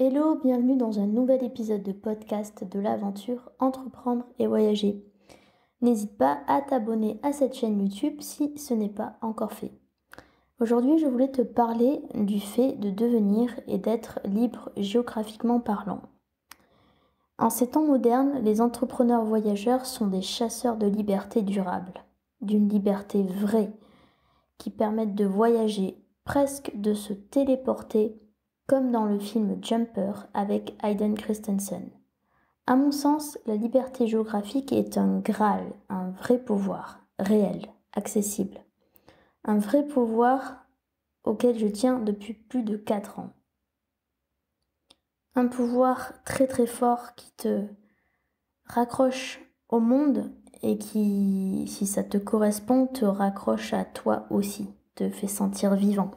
Hello, bienvenue dans un nouvel épisode de podcast de l'aventure Entreprendre et voyager. N'hésite pas à t'abonner à cette chaîne YouTube si ce n'est pas encore fait. Aujourd'hui, je voulais te parler du fait de devenir et d'être libre géographiquement parlant. En ces temps modernes, les entrepreneurs voyageurs sont des chasseurs de liberté durable, d'une liberté vraie, qui permettent de voyager, presque de se téléporter, comme dans le film Jumper avec Hayden Christensen. À mon sens, la liberté géographique est un Graal, un vrai pouvoir, réel, accessible. Un vrai pouvoir auquel je tiens depuis plus de 4 ans. Un pouvoir très très fort qui te raccroche au monde et qui, si ça te correspond, te raccroche à toi aussi, te fait sentir vivant.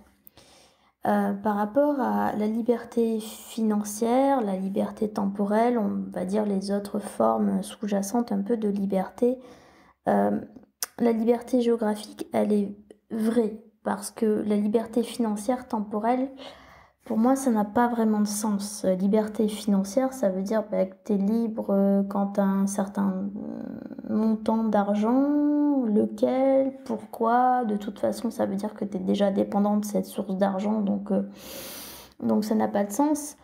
Par rapport à la liberté financière, la liberté temporelle, on va dire les autres formes sous-jacentes un peu de liberté, la liberté géographique, elle est vraie parce que la liberté financière temporelle, pour moi, ça n'a pas vraiment de sens. Liberté financière, ça veut dire que tu es libre quand tu as un certain montant d'argent, lequel, pourquoi. De toute façon, ça veut dire que tu es déjà dépendant de cette source d'argent, donc ça n'a pas de sens.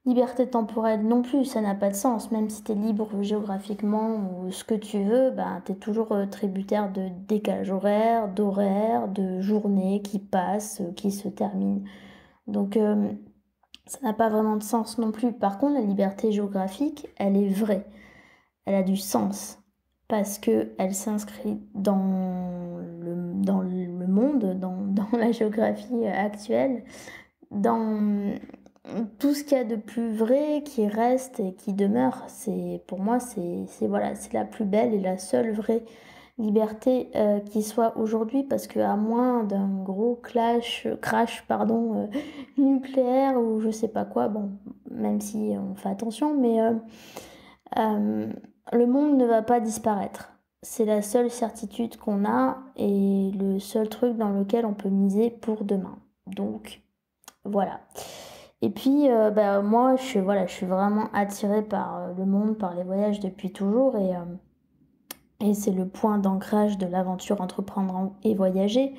Liberté temporelle non plus, ça n'a pas de sens. Même si tu es libre géographiquement ou ce que tu veux, tu es toujours tributaire de décalage horaire, d'horaire, de journées qui passent, qui se terminent. Donc ça n'a pas vraiment de sens non plus. Par contre, la liberté géographique, elle est vraie. Elle a du sens parce qu'elle s'inscrit dans le monde, dans la géographie actuelle, dans tout ce qu'il y a de plus vrai qui reste et qui demeure. Pour moi, c'est la plus belle et la seule vraie liberté qui soit aujourd'hui, parce qu'à moins d'un gros crash nucléaire ou je sais pas quoi, bon, même si on fait attention, mais le monde ne va pas disparaître. C'est la seule certitude qu'on a et le seul truc dans lequel on peut miser pour demain. Donc voilà. Et puis moi je suis vraiment attirée par le monde, par les voyages depuis toujours, et c'est le point d'ancrage de l'aventure entreprendre et voyager.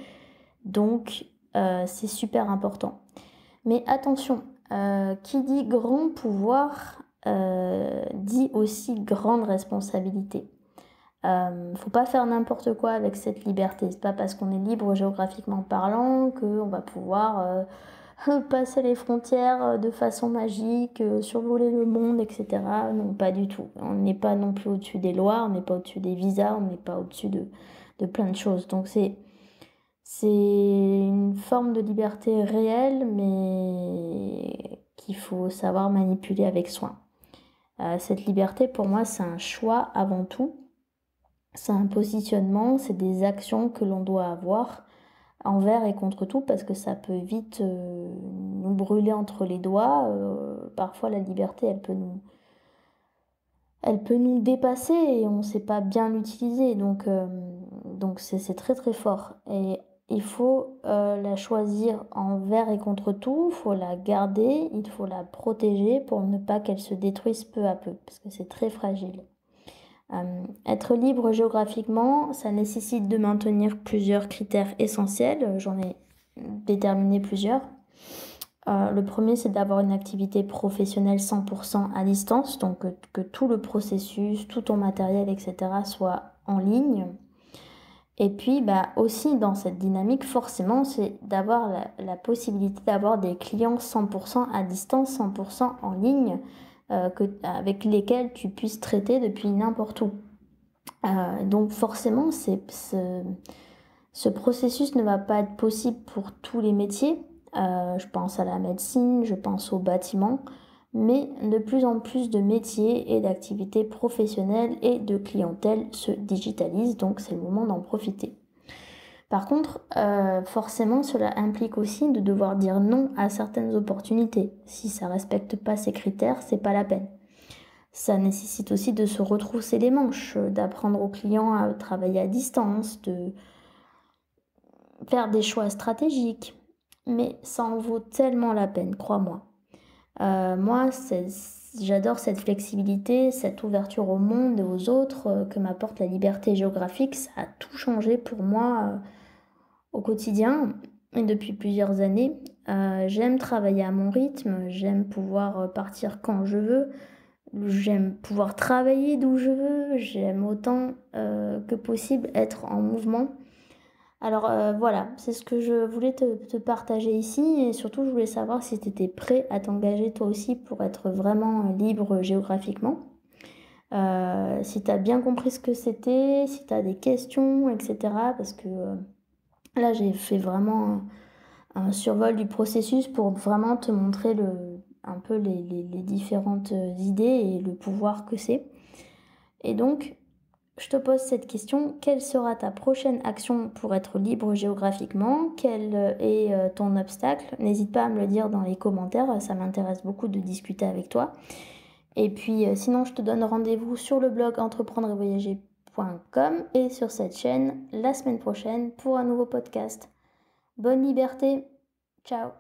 Donc c'est super important. Mais attention, qui dit grand pouvoir dit aussi grande responsabilité. Faut pas faire n'importe quoi avec cette liberté. C'est pas parce qu'on est libre géographiquement parlant qu'on va pouvoir passer les frontières de façon magique, survoler le monde, etc. Non, pas du tout. On n'est pas non plus au-dessus des lois, on n'est pas au-dessus des visas, on n'est pas au-dessus de plein de choses. Donc c'est une forme de liberté réelle, mais qu'il faut savoir manipuler avec soin. Cette liberté, pour moi, c'est un choix avant tout. C'est un positionnement, c'est des actions que l'on doit avoir envers et contre tout, parce que ça peut vite nous brûler entre les doigts. Parfois, la liberté, elle peut nous dépasser et on ne sait pas bien l'utiliser. Donc c'est très très fort. Et il faut la choisir envers et contre tout. Il faut la garder, il faut la protéger pour ne pas qu'elle se détruise peu à peu, parce que c'est très fragile. Être libre géographiquement, ça nécessite de maintenir plusieurs critères essentiels. J'en ai déterminé plusieurs. Le premier, c'est d'avoir une activité professionnelle 100% à distance, donc que tout le processus, tout ton matériel, etc. soit en ligne. Et puis aussi dans cette dynamique, forcément, c'est d'avoir la possibilité d'avoir des clients 100% à distance, 100% en ligne, avec lesquels tu puisses traiter depuis n'importe où. Donc forcément, ce processus ne va pas être possible pour tous les métiers. Je pense à la médecine, je pense au bâtiment, mais de plus en plus de métiers et d'activités professionnelles et de clientèle se digitalisent, donc c'est le moment d'en profiter. Par contre, forcément, cela implique aussi de devoir dire non à certaines opportunités. Si ça ne respecte pas ces critères, c'est pas la peine. Ça nécessite aussi de se retrousser les manches, d'apprendre aux clients à travailler à distance, de faire des choix stratégiques. Mais ça en vaut tellement la peine, crois-moi. Moi, j'adore cette flexibilité, cette ouverture au monde et aux autres que m'apporte la liberté géographique. Ça a tout changé pour moi au quotidien et depuis plusieurs années. J'aime travailler à mon rythme, j'aime pouvoir partir quand je veux, j'aime pouvoir travailler d'où je veux, j'aime autant que possible être en mouvement. Alors voilà, c'est ce que je voulais te partager ici et surtout je voulais savoir si tu étais prêt à t'engager toi aussi pour être vraiment libre géographiquement. Si tu as bien compris ce que c'était, si tu as des questions, etc. Parce que là j'ai fait vraiment un survol du processus pour vraiment te montrer un peu les différentes idées et le pouvoir que c'est. Et donc, je te pose cette question, quelle sera ta prochaine action pour être libre géographiquement? Quel est ton obstacle? N'hésite pas à me le dire dans les commentaires, ça m'intéresse beaucoup de discuter avec toi. Et puis sinon, je te donne rendez-vous sur le blog entreprendreetvoyager.com et sur cette chaîne la semaine prochaine pour un nouveau podcast. Bonne liberté, ciao!